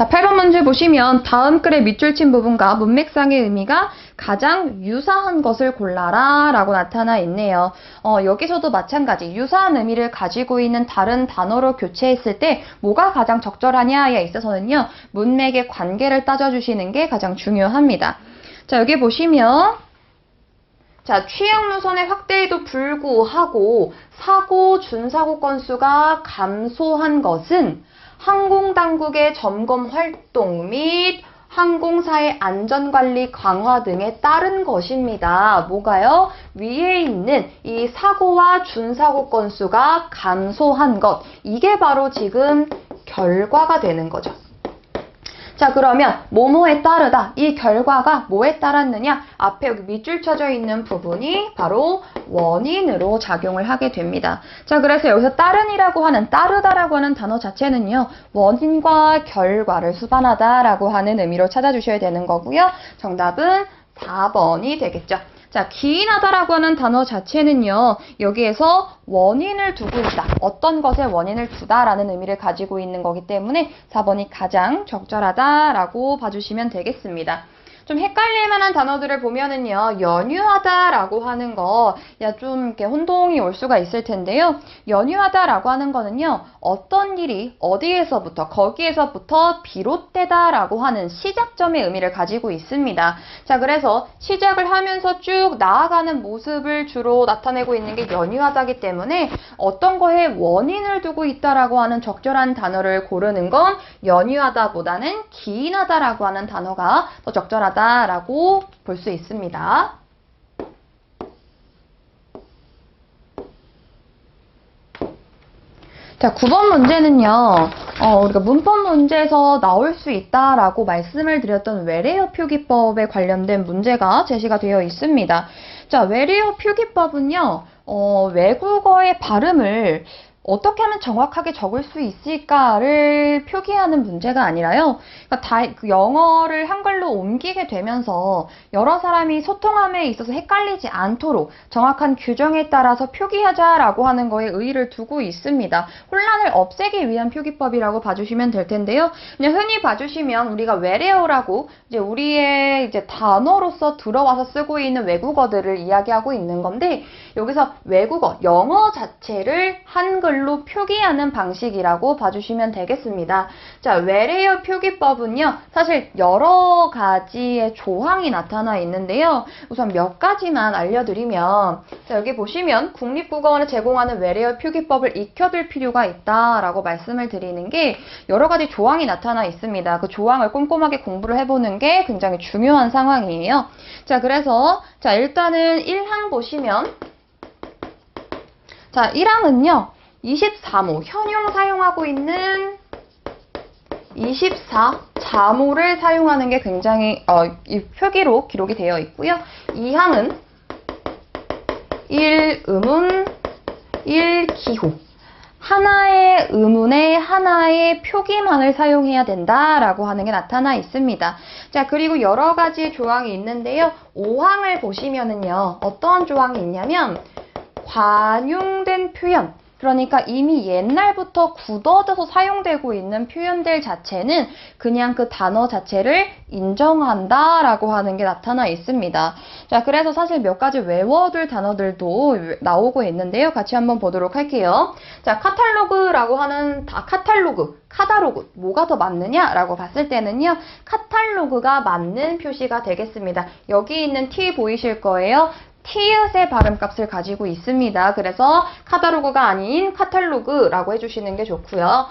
자, 8번 문제 보시면 다음 글의 밑줄 친 부분과 문맥상의 의미가 가장 유사한 것을 골라라 라고 나타나 있네요. 여기서도 마찬가지 유사한 의미를 가지고 있는 다른 단어로 교체했을 때 뭐가 가장 적절하냐에 있어서는요, 문맥의 관계를 따져주시는 게 가장 중요합니다. 자, 여기 보시면 자, 취약 노선의 확대에도 불구하고 사고, 준사고 건수가 감소한 것은 항공당국의 점검 활동 및 항공사의 안전관리 강화 등에 따른 것입니다. 뭐가요? 위에 있는 이 사고와 준사고 건수가 감소한 것. 이게 바로 지금 결과가 되는 거죠. 자, 그러면 뭐뭐에 따르다. 이 결과가 뭐에 따랐느냐? 앞에 여기 밑줄 쳐져 있는 부분이 바로 원인으로 작용을 하게 됩니다. 자, 그래서 여기서 따른이라고 하는, 따르다라고 하는 단어 자체는요, 원인과 결과를 수반하다라고 하는 의미로 찾아주셔야 되는 거고요. 정답은 4번이 되겠죠. 자, 기인하다라고 하는 단어 자체는요, 여기에서 원인을 두고 있다. 어떤 것에 원인을 두다라는 의미를 가지고 있는 거기 때문에 4번이 가장 적절하다라고 봐주시면 되겠습니다. 좀 헷갈릴 만한 단어들을 보면은요, 연유하다라고 하는 거, 좀 이렇게 혼동이 올 수가 있을 텐데요. 연유하다라고 하는 거는요, 어떤 일이 어디에서부터, 거기에서부터 비롯되다라고 하는 시작점의 의미를 가지고 있습니다. 자, 그래서 시작을 하면서 쭉 나아가는 모습을 주로 나타내고 있는 게 연유하다기 때문에 어떤 거에 원인을 두고 있다라고 하는 적절한 단어를 고르는 건 연유하다보다는 기인하다라고 하는 단어가 더 적절하다. 라고 볼 수 있습니다. 자, 9번 문제는요, 우리가 문법 문제에서 나올 수 있다라고 말씀을 드렸던 외래어 표기법에 관련된 문제가 제시가 되어 있습니다. 자, 외래어 표기법은요, 외국어의 발음을 어떻게 하면 정확하게 적을 수 있을까를 표기하는 문제가 아니라요. 그러니까 영어를 한글로 옮기게 되면서 여러 사람이 소통함에 있어서 헷갈리지 않도록 정확한 규정에 따라서 표기하자라고 하는 거에 의의를 두고 있습니다. 혼란을 없애기 위한 표기법이라고 봐주시면 될 텐데요. 그냥 흔히 봐주시면 우리가 외래어라고 이제 우리의 이제 단어로서 들어와서 쓰고 있는 외국어들을 이야기하고 있는 건데, 여기서 외국어, 영어 자체를 한글 로 표기하는 방식이라고 봐주시면 되겠습니다. 자, 외래어 표기법은요, 사실 여러 가지의 조항이 나타나 있는데요. 우선 몇 가지만 알려드리면, 자, 여기 보시면 국립국어원에 제공하는 외래어 표기법을 익혀둘 필요가 있다라고 말씀을 드리는 게 여러 가지 조항이 나타나 있습니다. 그 조항을 꼼꼼하게 공부를 해보는 게 굉장히 중요한 상황이에요. 자, 그래서 자, 일단은 1항 보시면, 자, 1항은요, 24모, 현용 사용하고 있는 24자모를 사용하는 게 굉장히 이 표기로 기록이 되어 있고요. 2항은 1의문, 1기호. 하나의 의문에 하나의 표기만을 사용해야 된다라고 하는 게 나타나 있습니다. 자, 그리고 여러 가지 조항이 있는데요. 5항을 보시면은요, 어떠한 조항이 있냐면, 관용된 표현. 그러니까 이미 옛날부터 굳어져서 사용되고 있는 표현들 자체는 그냥 그 단어 자체를 인정한다라고 하는 게 나타나 있습니다. 자, 그래서 사실 몇 가지 외워둘 단어들도 나오고 있는데요. 같이 한번 보도록 할게요. 자, 카탈로그라고 하는 카다로그, 뭐가 더 맞느냐라고 봤을 때는요, 카탈로그가 맞는 표시가 되겠습니다. 여기 있는 T 보이실 거예요. 티읕의 발음값을 가지고 있습니다. 그래서 카다로그가 아닌 카탈로그라고 해주시는 게 좋고요.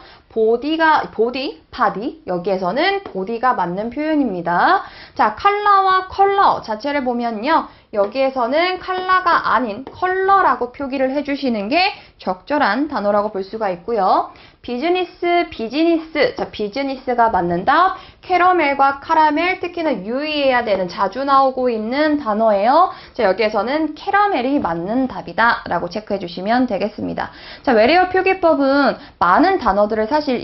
바디, 여기에서는 보디가 맞는 표현입니다. 자, 컬러와 컬러 자체를 보면요. 여기에서는 컬러가 아닌 컬러라고 표기를 해주시는 게 적절한 단어라고 볼 수가 있고요. 비즈니스. 자, 비즈니스가 맞는다. 캐러멜과 카라멜, 특히나 유의해야 되는 자주 나오고 있는 단어예요. 자, 여기에서는 캐러멜이 맞는 답이다 라고 체크해 주시면 되겠습니다. 자, 외래어 표기법은 많은 단어들을 사실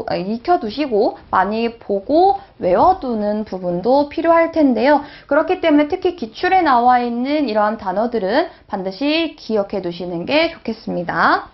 익혀두시고 많이 보고 외워두는 부분도 필요할 텐데요. 그렇기 때문에 특히 기출에 나와 있는 이러한 단어들은 반드시 기억해 두시는 게 좋겠습니다.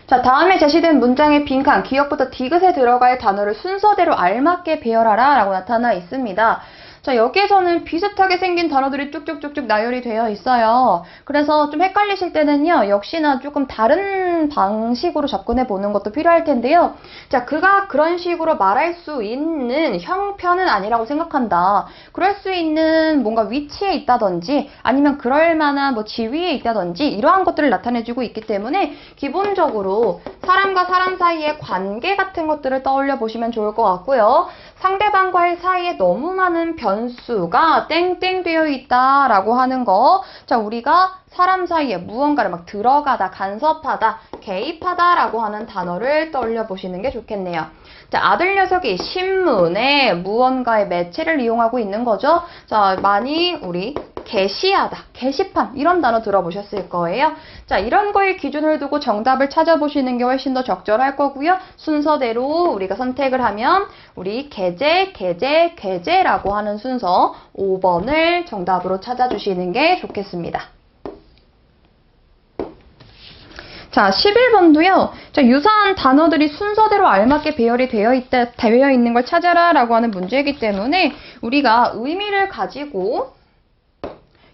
자, 다음에 제시된 문장의 빈칸, 기역부터 디귿에 들어갈 단어를 순서대로 알맞게 배열하라 라고 나타나 있습니다. 자, 여기에서는 비슷하게 생긴 단어들이 쭉쭉쭉쭉 나열이 되어 있어요. 그래서 좀 헷갈리실 때는요, 역시나 조금 다른 방식으로 접근해 보는 것도 필요할 텐데요. 자, 그가 그런 식으로 말할 수 있는 형편은 아니라고 생각한다. 그럴 수 있는 뭔가 위치에 있다든지 아니면 그럴 만한 뭐 지위에 있다든지 이러한 것들을 나타내주고 있기 때문에 기본적으로 사람과 사람 사이의 관계 같은 것들을 떠올려 보시면 좋을 것 같고요. 상대방과의 사이에 너무 많은 변수가 땡땡 되어 있다라고 하는 거. 자, 우리가 사람 사이에 무언가를 막 들어가다, 간섭하다, 개입하다라고 하는 단어를 떠올려 보시는 게 좋겠네요. 자, 아들 녀석이 신문에 무언가의 매체를 이용하고 있는 거죠. 자, 많이 우리 게시하다, 게시판 이런 단어 들어보셨을 거예요. 자, 이런 거에 기준을 두고 정답을 찾아보시는 게 훨씬 더 적절할 거고요. 순서대로 우리가 선택을 하면 우리 게재라고 하는 순서 5번을 정답으로 찾아주시는 게 좋겠습니다. 자, 11번도요. 자, 유사한 단어들이 순서대로 알맞게 배열이 되어 있는 걸 찾아라 라고 하는 문제이기 때문에 우리가 의미를 가지고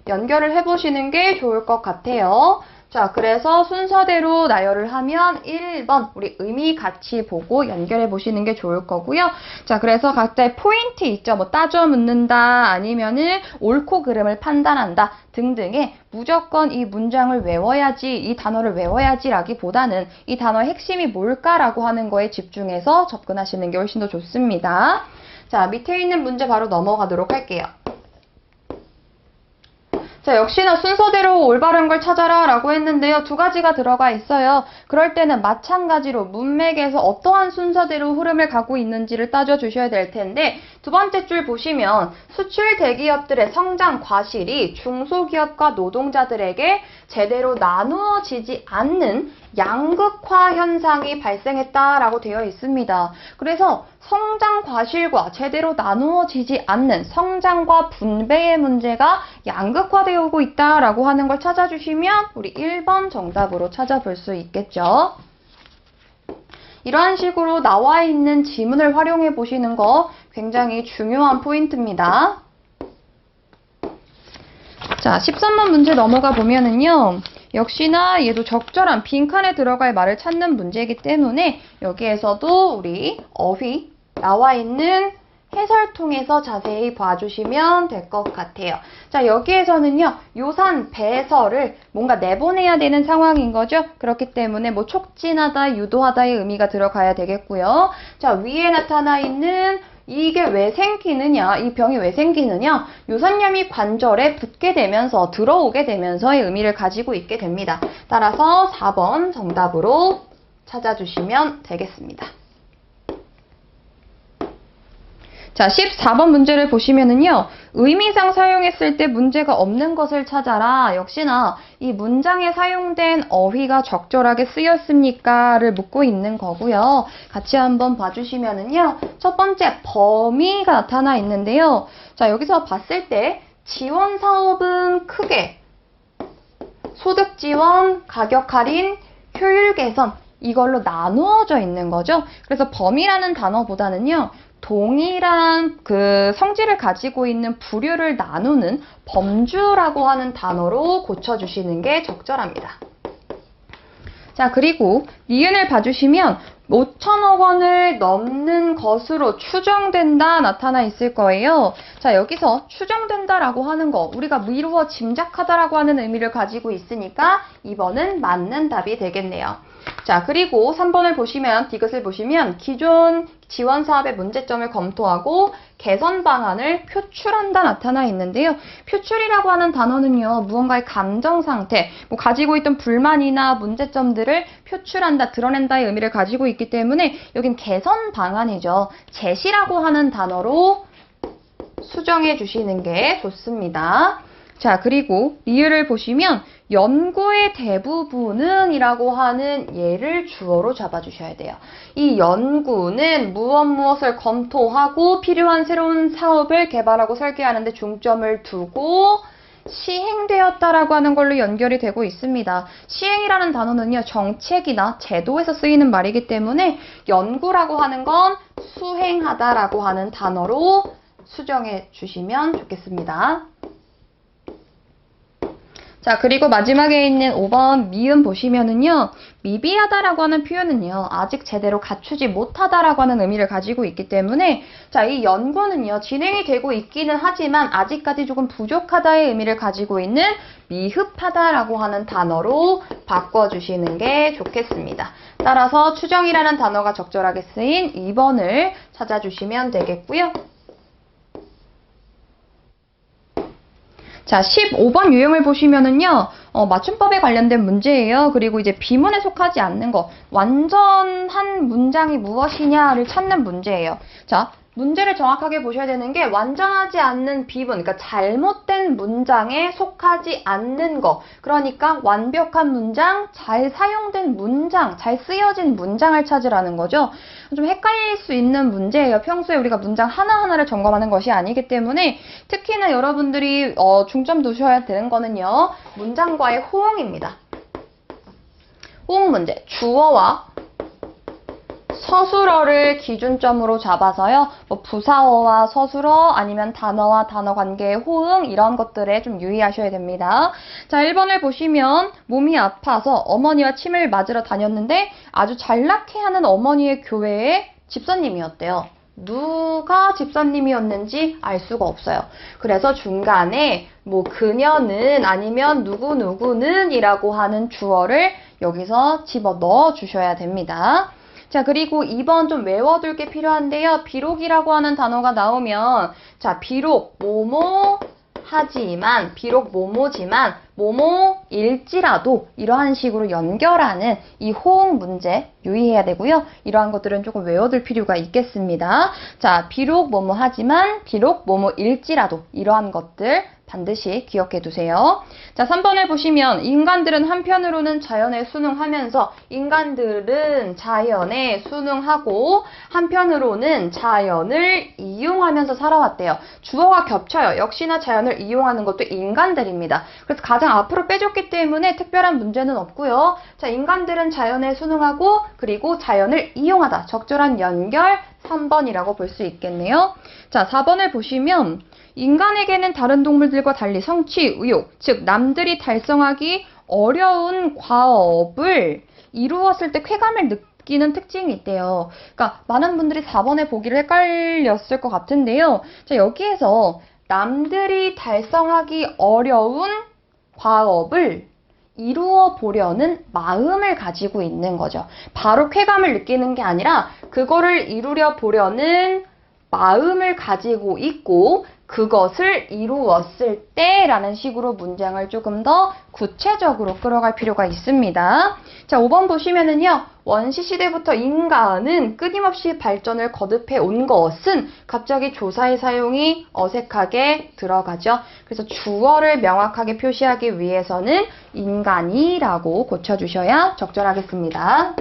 연결을 해보시는 게 좋을 것 같아요. 자, 그래서 순서대로 나열을 하면 1번 우리 의미 같이 보고 연결해 보시는 게 좋을 거고요. 자, 그래서 각자의 포인트 있죠. 뭐 따져 묻는다, 아니면은 옳고 그름을 판단한다 등등의 무조건 이 문장을 외워야지, 이 단어를 외워야지 라기보다는 이 단어의 핵심이 뭘까라고 하는 거에 집중해서 접근하시는 게 훨씬 더 좋습니다. 자, 밑에 있는 문제 바로 넘어가도록 할게요. 자, 역시나 순서대로 올바른 걸 찾아라 라고 했는데요. 두 가지가 들어가 있어요. 그럴 때는 마찬가지로 문맥에서 어떠한 순서대로 흐름을 가고 있는지를 따져주셔야 될 텐데 두 번째 줄 보시면 수출 대기업들의 성장 과실이 중소기업과 노동자들에게 제대로 나누어지지 않는 양극화 현상이 발생했다라고 되어 있습니다. 그래서 성장 과실과 제대로 나누어지지 않는 성장과 분배의 문제가 양극화되고 있다라고 하는 걸 찾아주시면 우리 1번 정답으로 찾아볼 수 있겠죠. 이러한 식으로 나와 있는 지문을 활용해 보시는 거 굉장히 중요한 포인트입니다. 자, 13번 문제 넘어가 보면은요. 역시나 얘도 적절한 빈칸에 들어갈 말을 찾는 문제이기 때문에 여기에서도 우리 어휘 나와 있는 해설 통해서 자세히 봐주시면 될 것 같아요. 자, 여기에서는요, 요산, 배설을 뭔가 내보내야 되는 상황인 거죠. 그렇기 때문에 뭐 촉진하다, 유도하다의 의미가 들어가야 되겠고요. 자, 위에 나타나 있는 이게 왜 생기느냐, 이 병이 왜 생기느냐, 유선염이 관절에 붙게 되면서, 들어오게 되면서의 의미를 가지고 있게 됩니다. 따라서 4번 정답으로 찾아주시면 되겠습니다. 자, 14번 문제를 보시면은요, 의미상 사용했을 때 문제가 없는 것을 찾아라. 역시나 이 문장에 사용된 어휘가 적절하게 쓰였습니까?를 묻고 있는 거고요. 같이 한번 봐주시면은요, 첫 번째 범위가 나타나 있는데요. 자, 여기서 봤을 때 지원 사업은 크게 소득 지원, 가격 할인, 효율 개선 이걸로 나누어져 있는 거죠. 그래서 범위라는 단어보다는요, 동일한 그 성질을 가지고 있는 부류를 나누는 범주라고 하는 단어로 고쳐주시는 게 적절합니다. 자, 그리고 니은을 봐주시면 5천억 원을 넘는 것으로 추정된다 나타나 있을 거예요. 자, 여기서 추정된다라고 하는 거 우리가 미루어 짐작하다라고 하는 의미를 가지고 있으니까 2번은 맞는 답이 되겠네요. 자, 그리고 3번을 보시면, 디귿을 보시면 기존 지원 사업의 문제점을 검토하고 개선 방안을 표출한다 나타나 있는데요. 표출이라고 하는 단어는요, 무언가의 감정 상태, 뭐 가지고 있던 불만이나 문제점들을 표출한다, 드러낸다의 의미를 가지고 있기 때문에 여긴 개선 방안이죠. 제시라고 하는 단어로 수정해 주시는 게 좋습니다. 자, 그리고 리을을 보시면 연구의 대부분은 이라고 하는 예를 주어로 잡아주셔야 돼요. 이 연구는 무엇을 검토하고 필요한 새로운 사업을 개발하고 설계하는 데 중점을 두고 시행되었다라고 하는 걸로 연결이 되고 있습니다. 시행이라는 단어는요, 정책이나 제도에서 쓰이는 말이기 때문에 연구라고 하는 건 수행하다라고 하는 단어로 수정해 주시면 좋겠습니다. 자, 그리고 마지막에 있는 5번 미음 보시면은요, 미비하다라고 하는 표현은요, 아직 제대로 갖추지 못하다라고 하는 의미를 가지고 있기 때문에, 자, 이 연구는요, 진행이 되고 있기는 하지만 아직까지 조금 부족하다의 의미를 가지고 있는 미흡하다라고 하는 단어로 바꿔주시는 게 좋겠습니다. 따라서 추정이라는 단어가 적절하게 쓰인 2번을 찾아주시면 되겠고요. 자, 15번 유형을 보시면은요, 맞춤법에 관련된 문제예요. 그리고 이제 비문에 속하지 않는 거, 완전한 문장이 무엇이냐를 찾는 문제예요. 자, 문제를 정확하게 보셔야 되는 게 완전하지 않는 비문, 그러니까 잘못된 문장에 속하지 않는 거. 그러니까 완벽한 문장, 잘 사용된 문장, 잘 쓰여진 문장을 찾으라는 거죠. 좀 헷갈릴 수 있는 문제예요. 평소에 우리가 문장 하나하나를 점검하는 것이 아니기 때문에 특히나 여러분들이 중점 두셔야 되는 거는요. 문장과의 호응입니다. 호응 문제, 주어와 서술어를 기준점으로 잡아서요. 뭐 부사어와 서술어 아니면 단어와 단어 관계의 호응 이런 것들에 좀 유의하셔야 됩니다. 자, 1번을 보시면 몸이 아파서 어머니와 침을 맞으러 다녔는데 아주 잘났게하는 어머니의 교회에 집사님이었대요. 누가 집사님이었는지 알 수가 없어요. 그래서 중간에 뭐 그녀는 아니면 누구누구는 이라고 하는 주어를 여기서 집어 넣어 주셔야 됩니다. 자, 그리고 2번 좀 외워둘 게 필요한데요. 비록이라고 하는 단어가 나오면 자, 비록 뭐뭐 하지만, 비록 뭐뭐지만, 뭐뭐일지라도 이러한 식으로 연결하는 이 호응 문제 유의해야 되고요. 이러한 것들은 조금 외워둘 필요가 있겠습니다. 자, 비록 뭐뭐 하지만, 비록 뭐뭐일지라도 이러한 것들 반드시 기억해 두세요. 자, 3번을 보시면 인간들은 한편으로는 자연에 순응하면서 인간들은 자연에 순응하고 한편으로는 자연을 이용하면서 살아왔대요. 주어가 겹쳐요. 역시나 자연을 이용하는 것도 인간들입니다. 그래서 가장 앞으로 빼줬기 때문에 특별한 문제는 없고요. 자, 인간들은 자연에 순응하고 그리고 자연을 이용하다. 적절한 연결 3번이라고 볼 수 있겠네요. 자, 4번을 보시면 인간에게는 다른 동물들과 달리 성취 의욕, 즉 남들이 달성하기 어려운 과업을 이루었을 때 쾌감을 느끼는 특징이 있대요. 그러니까 많은 분들이 4번에 보기를 헷갈렸을 것 같은데요. 자, 여기에서 남들이 달성하기 어려운 과업을 이루어 보려는 마음을 가지고 있는 거죠. 바로 쾌감을 느끼는 게 아니라 그거를 이루려 보려는 마음을 가지고 있고 그것을 이루었을 때라는 식으로 문장을 조금 더 구체적으로 끌어갈 필요가 있습니다. 자, 5번 보시면은요. 원시시대부터 인간은 끊임없이 발전을 거듭해 온 것은 갑자기 조사의 사용이 어색하게 들어가죠. 그래서 주어를 명확하게 표시하기 위해서는 인간이라고 고쳐주셔야 적절하겠습니다.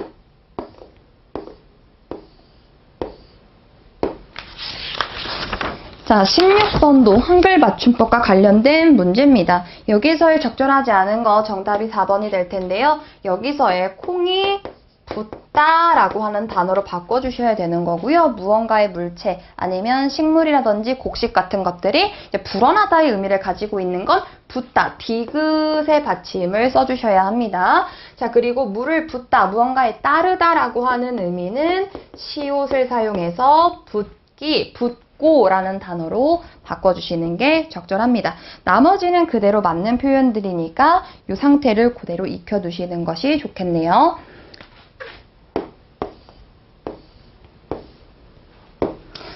자, 16번도 한글 맞춤법과 관련된 문제입니다. 여기서의 적절하지 않은 거 정답이 4번이 될 텐데요. 여기서의 콩이 붓다라고 하는 단어로 바꿔주셔야 되는 거고요. 무언가의 물체 아니면 식물이라든지 곡식 같은 것들이 이제 불어나다의 의미를 가지고 있는 건 붓다, 디귿의 받침을 써주셔야 합니다. 자, 그리고 물을 붓다, 무언가에 따르다라고 하는 의미는 시옷을 사용해서 붓기, 붓고라는 단어로 바꿔주시는 게 적절합니다. 나머지는 그대로 맞는 표현들이니까 이 상태를 그대로 익혀두시는 것이 좋겠네요.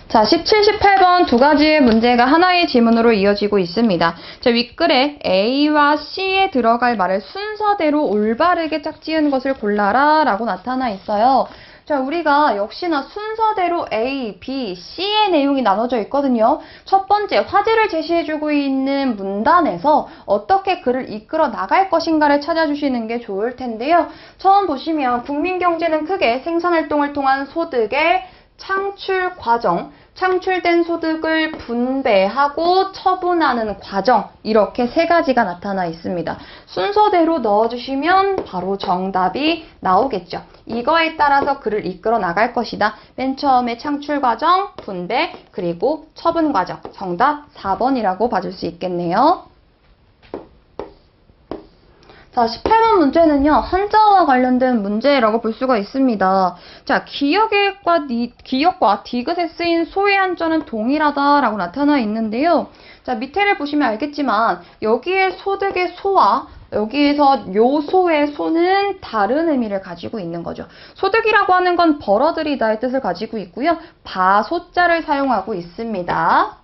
자, 17, 18번 두 가지의 문제가 하나의 지문으로 이어지고 있습니다. 자, 윗글에 A와 C에 들어갈 말을 순서대로 올바르게 짝지은 것을 골라라 라고 나타나 있어요. 자, 우리가 역시나 순서대로 A, B, C의 내용이 나눠져 있거든요. 첫 번째, 화제를 제시해주고 있는 문단에서 어떻게 글을 이끌어 나갈 것인가를 찾아주시는 게 좋을 텐데요. 처음 보시면 국민경제는 크게 생산활동을 통한 소득의 창출 과정, 창출된 소득을 분배하고 처분하는 과정, 이렇게 세 가지가 나타나 있습니다. 순서대로 넣어주시면 바로 정답이 나오겠죠. 이거에 따라서 글을 이끌어 나갈 것이다. 맨 처음에 창출 과정, 분배, 그리고 처분 과정. 정답 4번이라고 봐줄 수 있겠네요. 자, 18번 문제는요, 한자어와 관련된 문제라고 볼 수가 있습니다. 자, 기역과 디귿에 쓰인 소의 한자는 동일하다라고 나타나 있는데요. 자, 밑에를 보시면 알겠지만, 여기에 소득의 소와 여기에서 요소의 소는 다른 의미를 가지고 있는 거죠. 소득이라고 하는 건 벌어들이다의 뜻을 가지고 있고요. 바소자를 사용하고 있습니다.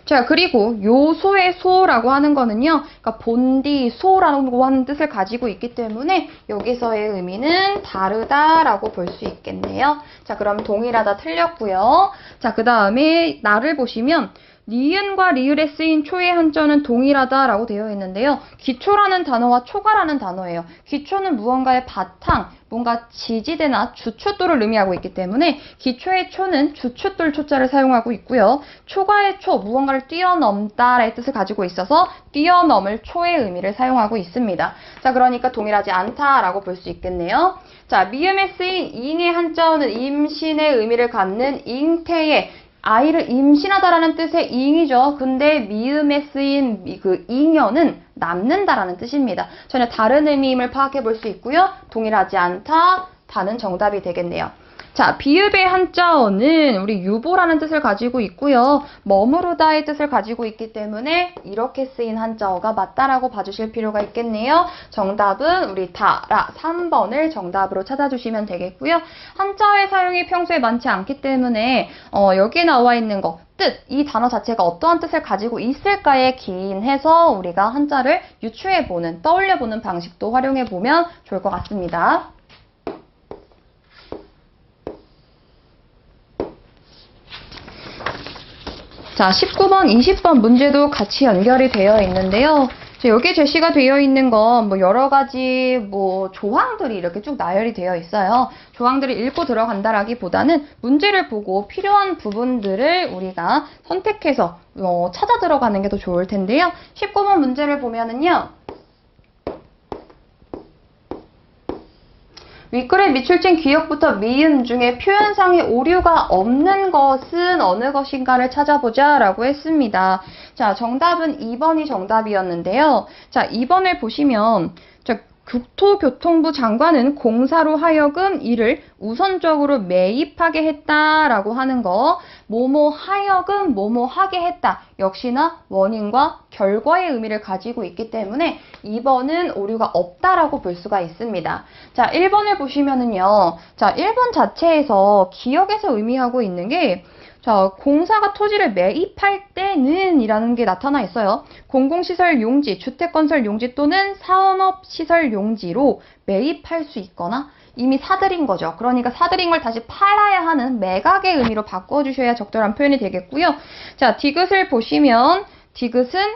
자, 그리고 요소의 소라고 하는 거는요, 그러니까 본디, 소라고 하는 뜻을 가지고 있기 때문에 여기서의 의미는 다르다라고 볼 수 있겠네요. 자, 그럼 동일하다 틀렸고요. 자, 그 다음에 나를 보시면 니은과 리을에 쓰인 초의 한자는 동일하다라고 되어 있는데요. 기초라는 단어와 초가라는 단어예요. 기초는 무언가의 바탕, 뭔가 지지대나 주춧돌을 의미하고 있기 때문에 기초의 초는 주춧돌 초자를 사용하고 있고요. 초가의 초, 무언가를 뛰어넘다라는 뜻을 가지고 있어서 뛰어넘을 초의 의미를 사용하고 있습니다. 자, 그러니까 동일하지 않다라고 볼 수 있겠네요. 자, 미음에 쓰인 잉의 한자어는 임신의 의미를 갖는 잉태의 아이를 임신하다라는 뜻의 잉이죠. 근데 미음에 쓰인 그 잉여는 남는다라는 뜻입니다. 전혀 다른 의미임을 파악해 볼 수 있고요. 동일하지 않다, 다는 정답이 되겠네요. 자, 비읍의 한자어는 우리 유보라는 뜻을 가지고 있고요. 머무르다의 뜻을 가지고 있기 때문에 이렇게 쓰인 한자어가 맞다라고 봐주실 필요가 있겠네요. 정답은 우리 다라 3번을 정답으로 찾아주시면 되겠고요. 한자어의 사용이 평소에 많지 않기 때문에 여기에 나와 있는 거 뜻, 이 단어 자체가 어떠한 뜻을 가지고 있을까에 기인해서 우리가 한자를 유추해보는, 떠올려보는 방식도 활용해보면 좋을 것 같습니다. 자, 19번, 20번 문제도 같이 연결이 되어 있는데요. 여기에 제시가 되어 있는 건 여러 가지 조항들이 이렇게 쭉 나열이 되어 있어요. 조항들을 읽고 들어간다라기보다는 문제를 보고 필요한 부분들을 우리가 선택해서 찾아 들어가는 게 더 좋을 텐데요. 19번 문제를 보면은요. 윗글의 밑줄진 기역부터 미음 중에 표현상의 오류가 없는 것은 어느 것인가를 찾아보자 라고 했습니다. 자, 정답은 2번이 정답이었는데요. 자, 2번을 보시면 국토교통부 장관은 공사로 하여금 이를 우선적으로 매입하게 했다라고 하는 거, 뭐뭐 하여금 뭐뭐 하게 했다. 역시나 원인과 결과의 의미를 가지고 있기 때문에 2번은 오류가 없다라고 볼 수가 있습니다. 자, 1번을 보시면은요. 자, 1번 자체에서 기역에서 의미하고 있는 게 자, 공사가 토지를 매입할 때는 이라는 게 나타나 있어요. 공공시설 용지, 주택건설 용지 또는 산업시설 용지로 매입할 수 있거나 이미 사들인 거죠. 그러니까 사들인 걸 다시 팔아야 하는 매각의 의미로 바꿔주셔야 적절한 표현이 되겠고요. 자, 디귿을 보시면 디귿은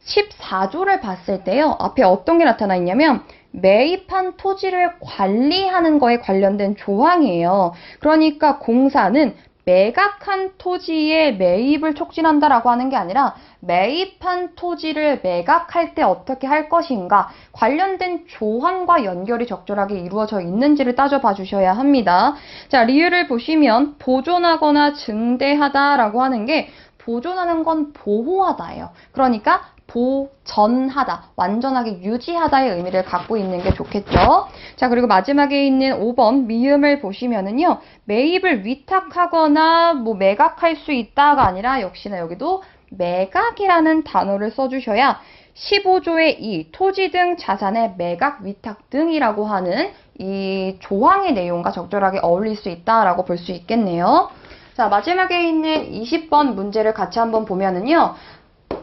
14조를 봤을 때요. 앞에 어떤 게 나타나 있냐면 매입한 토지를 관리하는 거에 관련된 조항이에요. 그러니까 공사는 매각한 토지의 매입을 촉진한다라고 하는 게 아니라 매입한 토지를 매각할 때 어떻게 할 것인가 관련된 조항과 연결이 적절하게 이루어져 있는지를 따져봐 주셔야 합니다. 자, 리을을 보시면 보존하거나 증대하다라고 하는 게 보존하는 건 보호하다예요. 그러니까 보전하다, 완전하게 유지하다의 의미를 갖고 있는 게 좋겠죠. 자, 그리고 마지막에 있는 5번 미음을 보시면은요. 매입을 위탁하거나 매각할 수 있다가 아니라 역시나 여기도 매각이라는 단어를 써주셔야 15조의 2, 토지 등 자산의 매각, 위탁 등이라고 하는 이 조항의 내용과 적절하게 어울릴 수 있다라고 볼 수 있겠네요. 자, 마지막에 있는 20번 문제를 같이 한번 보면은요.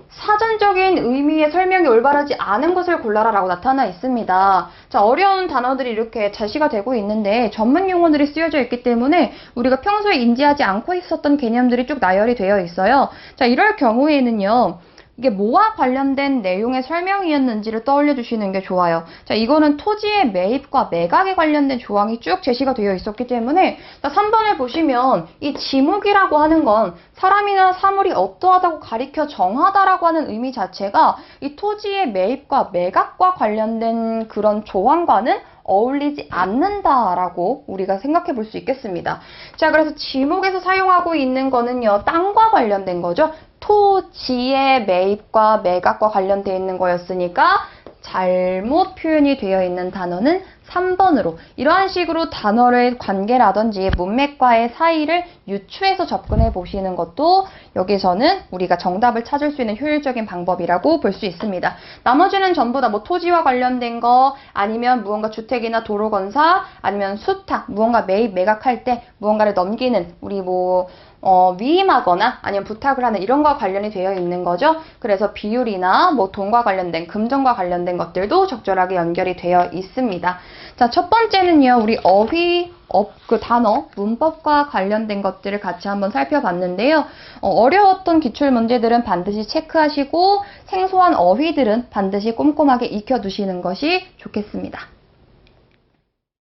사전적인 의미의 설명이 올바르지 않은 것을 골라라 라고 나타나 있습니다. 자, 어려운 단어들이 이렇게 제시가 되고 있는데 전문 용어들이 쓰여져 있기 때문에 우리가 평소에 인지하지 않고 있었던 개념들이 쭉 나열이 되어 있어요. 자, 이럴 경우에는요. 이게 뭐와 관련된 내용의 설명이었는지를 떠올려 주시는 게 좋아요. 자, 이거는 토지의 매입과 매각에 관련된 조항이 쭉 제시가 되어 있었기 때문에, 자, 3번을 보시면 이 지목이라고 하는 건 사람이나 사물이 어떠하다고 가리켜 정하다라고 하는 의미 자체가 이 토지의 매입과 매각과 관련된 그런 조항과는 어울리지 않는다라고 우리가 생각해 볼 수 있겠습니다. 자, 그래서 지목에서 사용하고 있는 거는요, 땅과 관련된 거죠. 토지의 매입과 매각과 관련되어 있는 거였으니까 잘못 표현이 되어 있는 단어는 3번으로 이러한 식으로 단어를 관계라든지 문맥과의 사이를 유추해서 접근해 보시는 것도 여기서는 우리가 정답을 찾을 수 있는 효율적인 방법이라고 볼 수 있습니다. 나머지는 전부 다 뭐 토지와 관련된 거, 아니면 무언가 주택이나 도로 건사, 아니면 수탁, 무언가 매입 매각할 때 무언가를 넘기는, 우리 뭐 위임하거나 아니면 부탁을 하는 이런 거와 관련이 되어 있는 거죠. 그래서 비율이나 뭐 돈과 관련된, 금전과 관련된 것들도 적절하게 연결이 되어 있습니다. 자, 첫 번째는요, 우리 그 단어, 문법과 관련된 것들을 같이 한번 살펴봤는데요. 어려웠던 기출 문제들은 반드시 체크하시고 생소한 어휘들은 반드시 꼼꼼하게 익혀두시는 것이 좋겠습니다.